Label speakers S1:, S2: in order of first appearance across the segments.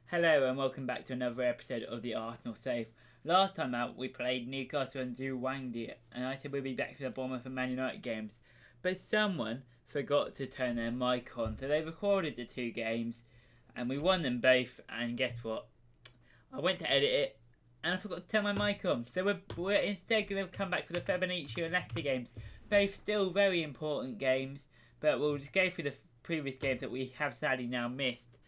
S1: Hello and welcome back to another episode of the Arsenal Save. Last time out we played Newcastle and Zouangdi and I said we'd be back for the Bournemouth and Man United games. But someone forgot to turn their mic on, so they recorded the two games and we won them both, and guess what? I went to edit it and I forgot to turn my mic on. So we're instead going to come back for the Fabinacci and Leicester games. Both still very important games, but we'll just go through the previous games that we have sadly now missed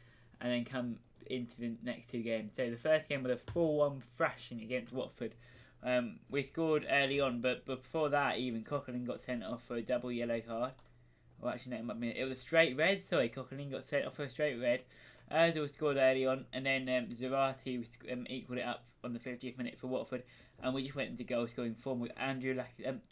S1: and then come into the next two games. So the first game was a 4-1 thrashing against Watford. We scored early on, but before that, even Coquelin got sent off for a double yellow card. Well, actually, no, it was a straight red. Sorry, Coquelin got sent off for a straight red. Ozil scored early on, and then Zarate equalled it up on the 50th minute for Watford, and we just went into goal scoring form with Alexander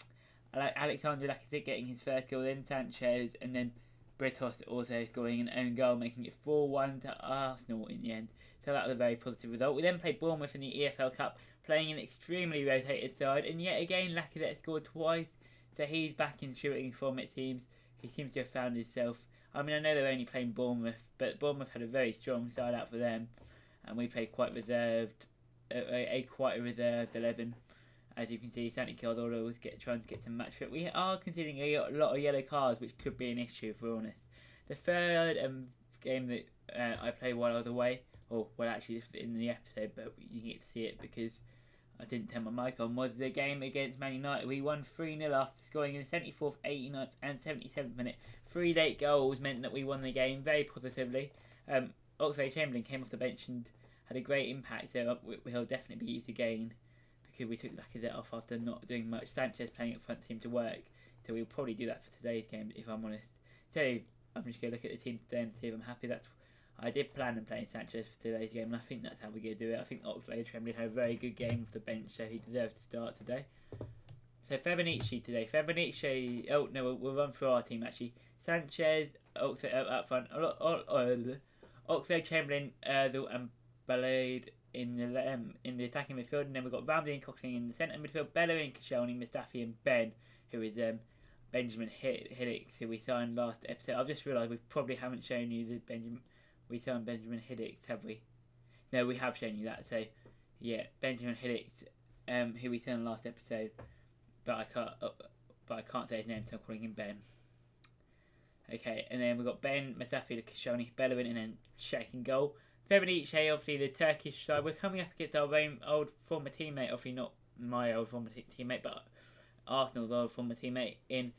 S1: Lacazette getting his first goal, then Sanchez, and then Britos also scoring an own goal, making it 4-1 to Arsenal in the end. So that was a very positive result. We then played Bournemouth in the EFL Cup, playing an extremely rotated side, and yet again Lacazette scored twice, so he's back in shooting form it seems. He seems to have found himself. I mean, I know they're only playing Bournemouth, but Bournemouth had a very strong side out for them, and we played quite reserved, quite a reserved 11. As you can see, Santi Caldoro was trying to get some match fit. We are conceding a lot of yellow cards, which could be an issue, if we're honest. The third game that I played while I was away, or well, actually in the episode, but you get to see it because I didn't turn my mic on, was the game against Man United. We won 3-0 after scoring in the 74th, 89th and 77th minute. 3 late goals meant that we won the game very positively. Oxlade-Chamberlain came off the bench and had a great impact, so he'll definitely be used again, because we took Lacazette off after not doing much. Sanchez playing up front seemed to work, so we'll probably do that for today's game, if I'm honest. So I'm just going to look at the team today and see if I'm happy. I did plan on playing Sanchez for today's game, and I think that's how we're going to do it. I think Oxlade-Chamberlain had a very good game off the bench, so he deserves to start today. So Fabinacci today. We'll run through our team actually. Sanchez, up front. Oxlade-Chamberlain, Ozil and Balade in the attacking midfield, and then we've got Ramsey and Coquelin in the centre midfield, Bellerin, Koscielny, Mustafi and Ben, who is Benjamin Hiddix, who we signed last episode. I've just realised we probably haven't shown you we signed Benjamin Hiddix, have we? No, we have shown you that. So yeah, Benjamin Hiddix, who we signed last episode, but I can't say his name, so I'm calling him Ben. Okay, and then we've got Ben, Mustafi, Koscielny, Bellerin, and then Sheikh in goal. Fabinacci, obviously the Turkish side. We're coming up against our old former teammate, obviously not my old former teammate, but Arsenal's old former teammate in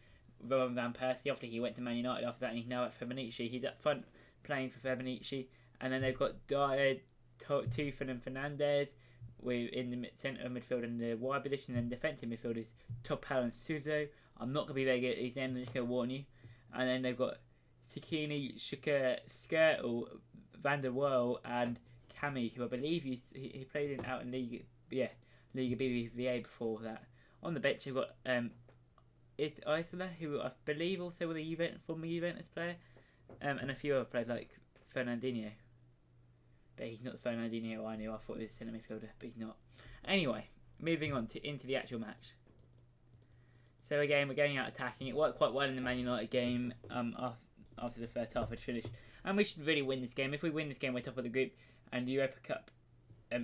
S1: Rowan Van Persie. Obviously he went to Man United after that, and he's now at Fabinacci. He's up front playing for Fabinacci, and then they've got Tufan and Fernandez. We're in the centre of midfield and the wide position, and defensive midfield is Topal and Suzo. I'm not going to be very good at these names, I'm just going to warn you. And then they've got Sakini, Skirtle, Van der Waal and Cami, who I believe he played out in Liga BBVA before that. On the bench, you've got Isola, who I believe also was a former Juventus player, and a few other players like Fernandinho. But he's not the Fernandinho I knew. I thought he was a centre midfielder, but he's not. Anyway, moving on into the actual match. So again, we're going out attacking. It worked quite well in the Man United game after the first half had finished. And we should really win this game. If we win this game, we're top of the group. And the Europa Cup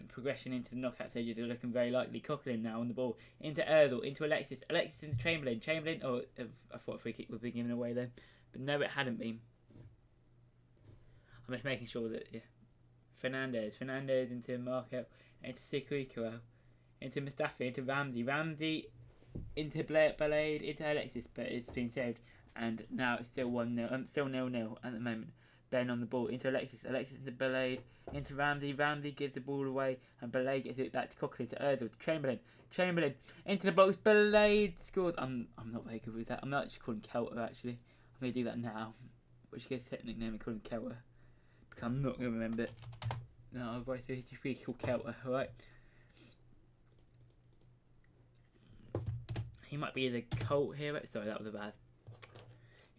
S1: progression into the knockout stages are looking very likely. Coquelin now on the ball. Into Ozil, into Alexis. Alexis into Chamberlain. I thought a free kick would be given away then. But no, it hadn't been. I'm just making sure that, yeah. Fernandez into Marco. Into Sikuiko. Into Mustafi. Into Ramsey into Balade. Into Alexis. But it's been saved. And now it's still 1-0. Still 0-0 at the moment. Ben on the ball into Alexis into Balade, into Ramsey gives the ball away, and Balade gets it back to Coquelin, to Ozil, to Chamberlain into the box, Balade scored. I'm not very good with that. I'm not actually calling Kelter actually. I'm going to do that now, which gives a technical name and call him Kelter, because I'm not going to remember it. No, otherwise he's just really called Kelter, alright? He might be the Colt hero. Sorry, that was a bad.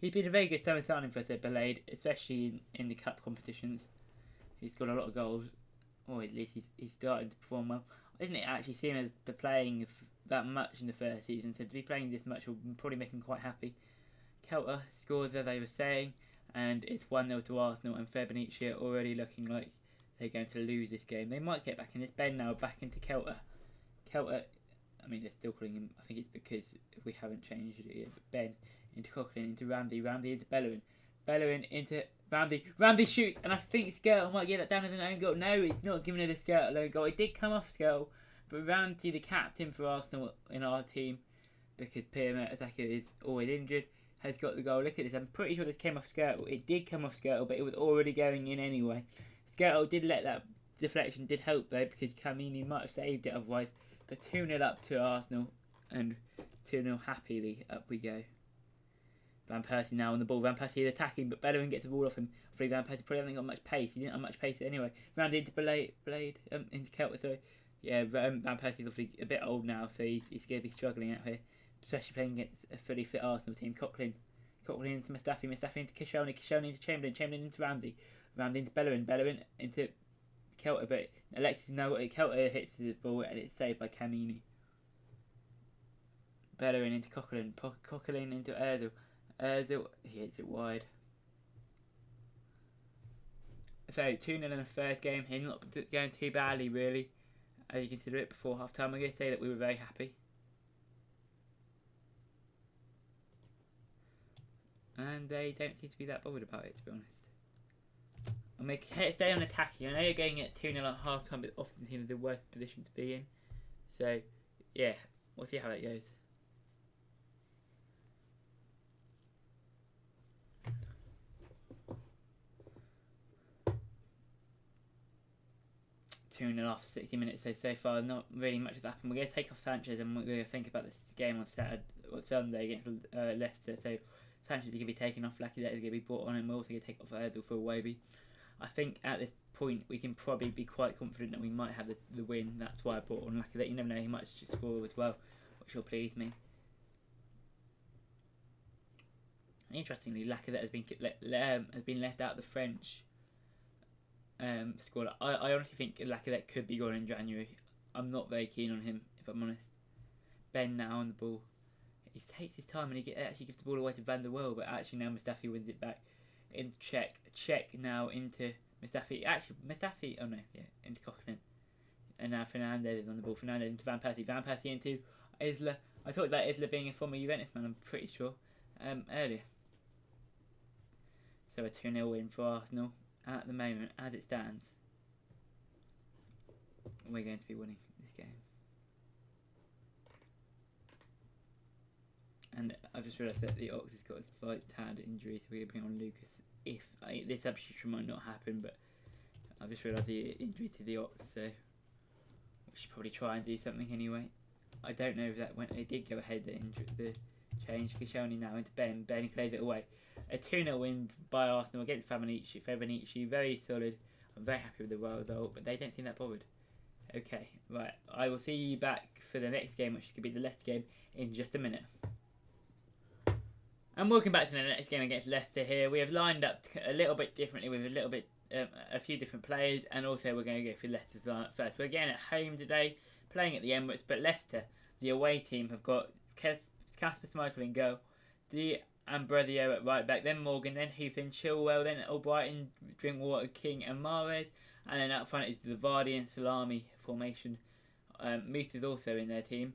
S1: He's been a very good summer signing for us at Balade, especially in the cup competitions. He's got a lot of goals, or at least he's starting to perform well. I didn't actually see him as playing that much in the first season, so to be playing this much will probably make him quite happy. Kelter scores, as I was saying, and it's 1-0 to Arsenal, and Fabinacci already looking like they're going to lose this game. They might get back in this. Ben now back into Kelter. Kelter, I mean, they're still calling him, I think it's because we haven't changed it yet, but Ben into Coughlin, into Ramsey, Ramsey into Bellerin, Bellerin into Ramsey, Ramsey shoots, and I think Skirtle might get that down as an own goal. No, he's not giving it a Skirtle own goal. It did come off Skirtle, but Ramsey, the captain for Arsenal in our team, because Pierre Mertesacker is always injured, has got the goal. Look at this, I'm pretty sure this came off Skirtle. It did come off Skirtle, but it was already going in anyway. Skirtle did let that deflection, did help though, because Kamini might have saved it otherwise. But 2-0 up to Arsenal, and 2-0 happily up we go. Van Persie now on the ball. Van Persie is attacking, but Bellerin gets the ball off him. Hopefully Van Persie probably hasn't got much pace. He didn't have much pace anyway. Round into Blade, into Kelter, sorry. Yeah, Van Persie's obviously a bit old now, so he's going to be struggling out here. Especially playing against a fully fit Arsenal team. Coughlin into Mustafi into Koscielny into Chamberlain into Ramsey into Bellerin into Kelter, but Alexis Kelter hits the ball and it's saved by Kamini. Bellerin into Coughlin into Ozil, he hits it wide. So 2-0 in the first game, he's not going too badly really, as you consider it before half time. I'm going to say that we were very happy. And they don't seem to be that bothered about it, to be honest. I'm going to stay on attacking. I know you're going at 2-0 at half time, but often seems the worst position to be in. So, yeah, we'll see how that goes. After 60 minutes, so far not really much has happened. We're going to take off Sanchez and we're going to think about this game on Sunday against Leicester. So Sanchez is going to be taken off, Lacazette is going to be brought on, and we're also going to take off Erdl for Iwobi. I think at this point we can probably be quite confident that we might have the win. That's why I brought on Lacazette. You never know, he might score as well, which will please me. Interestingly, Lacazette has been left out of the French squad. I honestly think Lacazette could be gone in January. I'm not very keen on him, if I'm honest. Ben now on the ball. He takes his time and he actually gives the ball away to Van der Waal, but actually now Mustafi wins it back. Into Check now into Mustafi. Actually, Mustafi, oh no, yeah, into Coughlin. And now Fernandez is on the ball. Fernandez into Van Persie. Van Persie into Isla. I talked about Isla being a former Juventus man, I'm pretty sure, earlier. So a 2-0 win for Arsenal at the moment, as it stands. We're going to be winning this game. And I've just realised that the Ox has got a slight tad injury, so we're going to bring on Lucas. This substitution might not happen, but I've just realised the injury to the Ox, so we should probably try and do something anyway. I don't know if that went. It did go ahead, the change. Koscielny now into Ben. Ben clears it away. A 2-0 win by Arsenal against Fabinici. Very solid. I'm very happy with the result, but they don't seem that bothered. Okay, right. I will see you back for the next game, which could be the Leicester game, in just a minute. And welcome back to the next game against Leicester here. We have lined up a little bit differently with a few different players, and also we're going to go for Leicester's lineup first. We're again at home today, playing at the Emirates, but Leicester, the away team, have got Kasper Schmeichel in goal, Di Ambrosio at right back, then Morgan, then Hoofin, Chilwell, then Albrighton, Drinkwater, King and Mahrez, and then up front is the Vardy and Salami formation. Moose is also in their team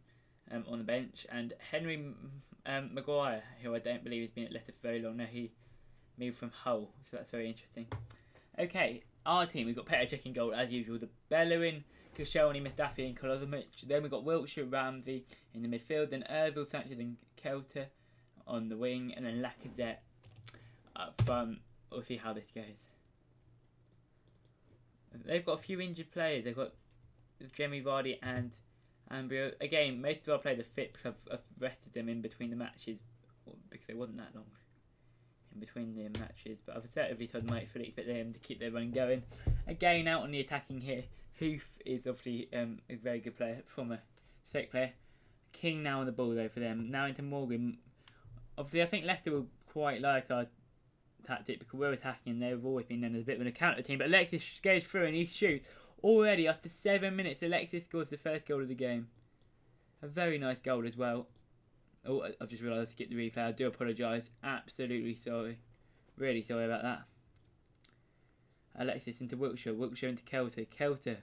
S1: on the bench, and Henry Maguire, who I don't believe has been at Leicester for very long now. He moved from Hull, so that's very interesting. Okay, our team, we've got Petr Cech in goal as usual, the Bellerin, Koscielny, Mustafi and Kolozovic. Then we've got Wiltshire, Ramsey in the midfield, then Ozil, Sanchez and Kelter on the wing, and then Lacazette up front. We'll see how this goes. They've got a few injured players. They've got Jamie Vardy and Ambrio. Again, most of our players are fit because I've rested them in between the matches, because they wasn't that long in between the matches. But I've certainly told my fully expect them to keep their run going. Again, out on the attacking here, Hoof is obviously a very good player, former Stoke player. King now on the ball though for them. Now into Morgan. Obviously, I think Leicester will quite like our tactic because we're attacking and they've always been known as a bit of a counter team. But Alexis goes through and he shoots. Already after 7 minutes, Alexis scores the first goal of the game. A very nice goal as well. Oh, I've just realised I skipped the replay. I do apologise. Absolutely sorry. Really sorry about that. Alexis into Wiltshire. Wiltshire into Kelter. Kelter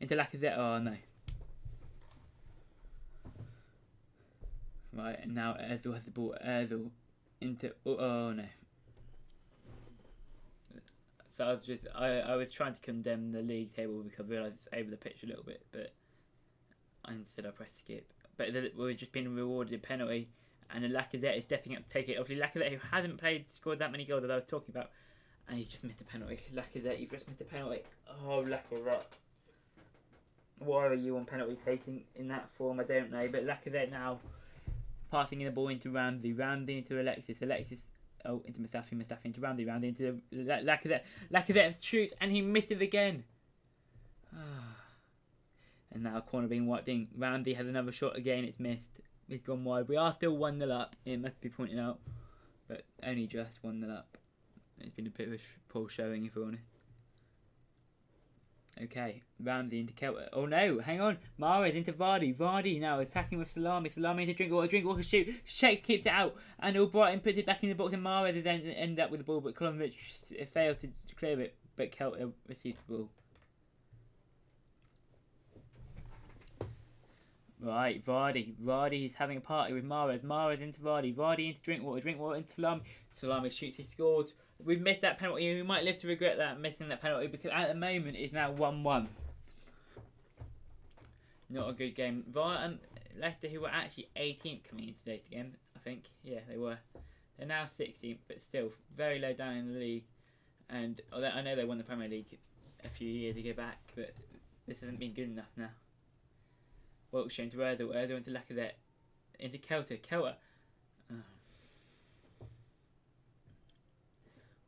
S1: into Lacazette. Oh no. Right, and now Ozil has the ball. Ozil into... Oh no. So I was trying to condemn the league table because I realised it's over the pitch a little bit, but instead I pressed skip. But we've just been rewarded a penalty, and Lacazette is stepping up to take it. Obviously, Lacazette, who hasn't scored that many goals that I was talking about, and he's just missed a penalty. Lacazette, you've just missed a penalty. Oh, Lacazette. Why are you on penalty taking in that form? I don't know. But Lacazette now passing in the ball into Ramsey. Ramsey into Alexis. Alexis, oh, into Mustafi. Mustafi into Ramsey. Ramsey into Lacazette. Lacazette shoots, and he misses again. And now a corner being wiped in. Ramsey has another shot again. It's missed. It's gone wide. We are still 1-0 up. It must be pointed out. But only just 1-0 up. It's been a bit of a poor showing, if we're honest. Okay. Ramsey into Kelter. Oh no, hang on. Mahrez into Vardy. Vardy now attacking with Salami. Salami into Drinkwater. Drinkwater shoot. Shakes, keeps it out. And Albrighton puts it back in the box. And Mahrez then ended up with the ball. But Kolomovic fails to clear it. But Kelter receives the ball. Right, Vardy. Vardy is having a party with Mahrez. Mahrez into Vardy. Vardy into Drinkwater. Drinkwater into Salami. Salami shoots, he scores. We've missed that penalty, and we might live to regret that, missing that penalty, because at the moment it's now 1-1. Not a good game. Leicester, who were actually 18th coming into today's game, I think. Yeah, they were. They're now 16th, but still very low down in the league. And I know they won the Premier League a few years ago back, but this hasn't been good enough now. Wiltshire into Erdl. Erdl into Lacazette. Into Kelter. Kelter. Oh.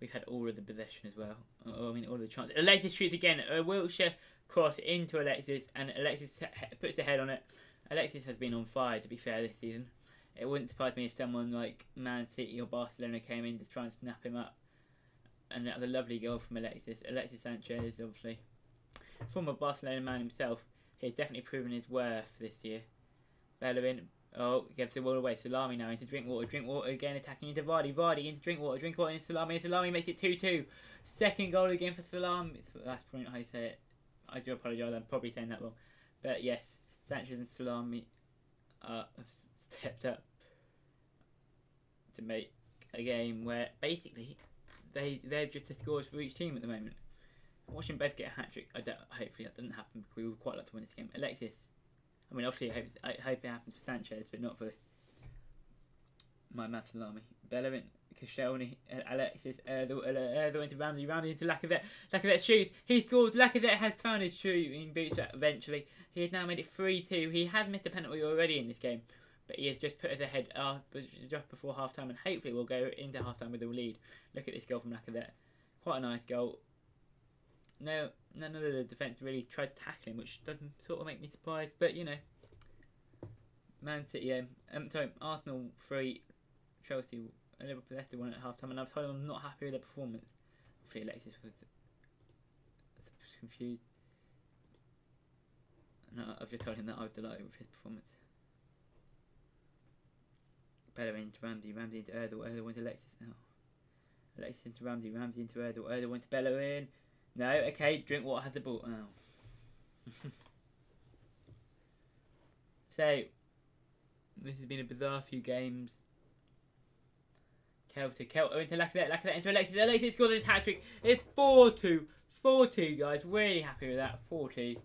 S1: We've had all of the possession as well. I mean, all of the chances. Alexis shoots again. Wiltshire cross into Alexis, and Alexis puts the head on it. Alexis has been on fire, to be fair, this season. It wouldn't surprise me if someone like Man City or Barcelona came in to try and snap him up. And that was a lovely goal from Alexis. Alexis Sanchez, obviously, former Barcelona man himself. He's definitely proven his worth this year. Bellerin, gives the ball away. Salami now into Drinkwater. Drinkwater again attacking into Vardy. Vardy into Drinkwater. Drinkwater into Salami. Salami makes it 2-2. Second goal again for Salami. That's probably not how you say it. I do apologise. I'm probably saying that wrong. But yes, Sanchez and Salami have stepped up to make a game where basically they're just the scores for each team at the moment. Watching both get a hat-trick, hopefully that doesn't happen because we would quite like to win this game. Alexis, I mean obviously I hope it happens for Sanchez, but not for my man Salami. Bellerin, Koscielny, Alexis, Erdl into Ramsey, Ramsey into Lacazette. Lacazette shoots, he scores. Lacazette has found his shooting boots eventually. He has now made it 3-2. He has missed a penalty already in this game, but he has just put us ahead just before half-time, and hopefully we'll go into half-time with a lead. Look at this goal from Lacazette. Quite a nice goal. No, none of the defence really tried to tackle him, which doesn't sort of make me surprised. But you know, Man City, Arsenal 3, Chelsea, Liverpool Leicester 1 at half time, and I've told him I'm not happy with their performance. Obviously, Alexis was confused, and I've just told him that I was delighted with his performance. Bellerin into Ramsey, Ramsey into Erdl, Erdl went to Alexis now. Alexis into Ramsey, Ramsey into Erdl, Erdl went to Bellerin. No, okay, Drinkwater had the ball. Oh. So, this has been a bizarre few games. Kelter into Lacazette, Lacazette into Alexis. Alexis scores his hat-trick. It's 4-2. 4-2, guys. Really happy with that. 4-2.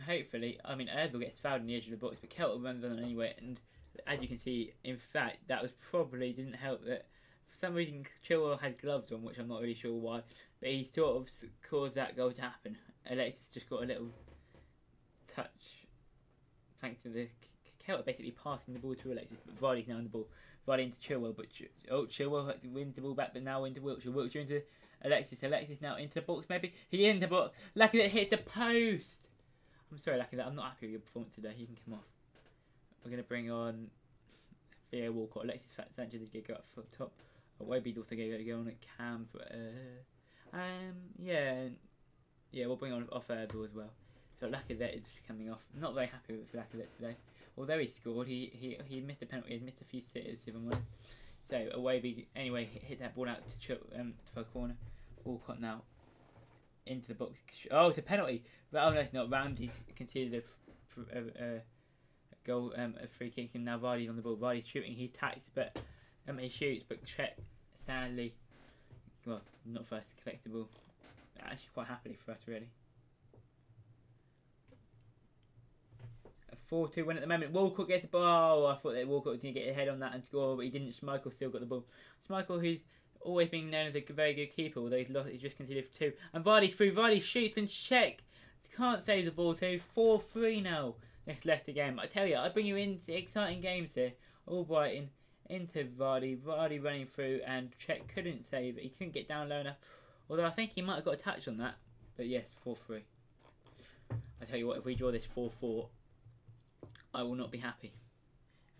S1: Hopefully, I mean, Erdl gets fouled on the edge of the box, but Kelter runs on anyway. And as you can see, in fact, that was probably didn't help that. For some reason, Chilwell had gloves on, which I'm not really sure why, but he sort of caused that goal to happen. Alexis just got a little touch, thanks to the Kelter basically passing the ball to Alexis, but Vardy's now on the ball. Vardy into Chilwell, but Chilwell wins the ball back, but now into Wiltshire. Wiltshire into Alexis. Alexis now into the box, maybe. He into the box. Lacazette hits the post. I'm sorry, Lacazette, I'm not happy with your performance today. You can come off. We're going to bring on Theo Walcott. Alexis Sanchez is going to go up for the top. Webby's also going to go on a cam for we'll bring on off Erdl as well. So Lacazette is coming off. I'm not very happy with Lacazette today. Although he scored, he missed a penalty. He missed a few sitters, if I'm honest. So away anyway hit that ball out to a corner. Walcott now into the box. Oh, it's a penalty. Oh no, it's not. Ramsey's conceded a goal, a free kick, and now Vardy's on the ball. Vardy's shooting. He attacks, but he shoots, but Trent sadly, well, not first collectible. Actually, quite happily for us, really. A 4-2 win at the moment. Walcott gets the ball. I thought that Walcott was going to get a head on that and score, but he didn't. Schmeichel still got the ball. Schmeichel, who's always been known as a very good keeper, although he's just conceded for 2. And Vardy's through. Vardy shoots and check. Can't save the ball, so 4-3 now. Next left again. I tell you, I bring you into exciting games here. Albrighton into Vardy. Vardy running through, and Czech couldn't save it. He couldn't get down low enough. Although I think he might have got a touch on that. But yes, 4-3. I tell you what, if we draw this 4-4, I will not be happy.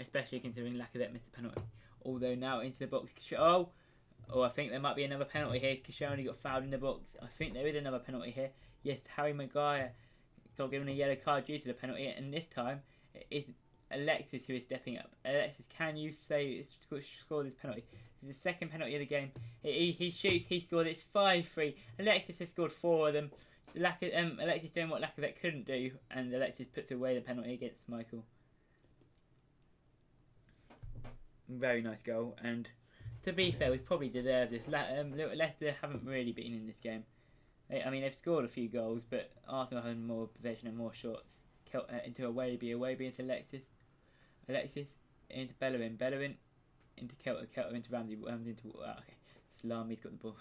S1: Especially considering Lacazette missed the penalty. Although now into the box. Oh, I think there might be another penalty here. Koscielny got fouled in the box. I think there is another penalty here. Yes, Harry Maguire got given a yellow card due to the penalty, and this time it is Alexis who is stepping up. Alexis, can you score this penalty? This is the second penalty of the game. He shoots, he scored. It's 5-3. Alexis has scored 4 of them. So Alexis doing what Lacazette couldn't do, and Alexis puts away the penalty against Michael. Very nice goal, and to be fair, we probably deserved this. Leicester haven't really been in this game. I mean, they've scored a few goals, but Arsenal had more possession and more shots. Into Awaby into Alexis into Bellerin into Kelter into Ramsey into okay. Salami's got the ball.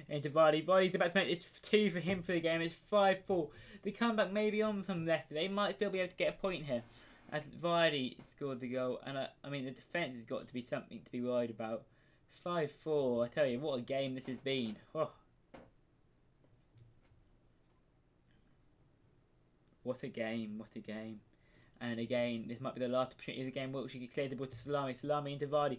S1: Into Vardy. Vardy's about to make this 2 for him for the game. It's 5-4. The comeback may be on from Leicester. They might still be able to get a point here. As Vardy scored the goal, and I mean the defence has got to be something to be worried about. 5-4. I tell you, what a game this has been. Oh. What a game, what a game. And again, this might be the last opportunity of the game. Wilshere can clear the ball to Salami. Salami into Vardy.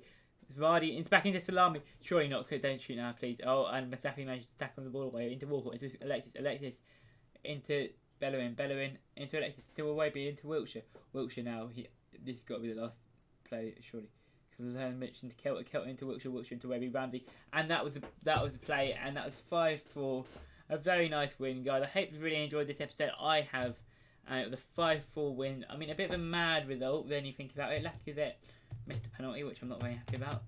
S1: Vardy, it's back into Salami. Surely not, don't shoot now, please. Oh, and Mustafi managed to tackle the ball away. Into Walcott, into Alexis. Into Bellerin, into Alexis. To Awaby, into Wilshere. Wilshere now, this has got to be the last play, surely. Because Mitch into Kelter into Wilshere into Awaby, Ramsey. And that was the play, and that was 5-4. A very nice win, guys. I hope you really enjoyed this episode. I have. And it was a 5-4 win. I mean, a bit of a mad result when you think about it. Lacazette missed a penalty, which I'm not very happy about.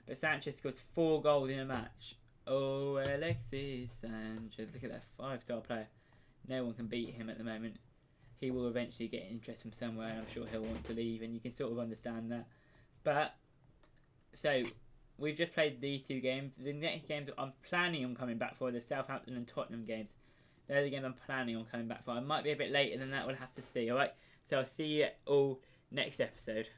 S1: But Sanchez scores 4 goals in a match. Oh, Alexis Sanchez. Look at that 5-star player. No one can beat him at the moment. He will eventually get interest from somewhere, and I'm sure he'll want to leave, and you can sort of understand that. But, so, we've just played these 2 games. The next games I'm planning on coming back for, the Southampton and Tottenham games. They're the games I'm planning on coming back for. I might be a bit later than that, we'll have to see, alright? So I'll see you all next episode.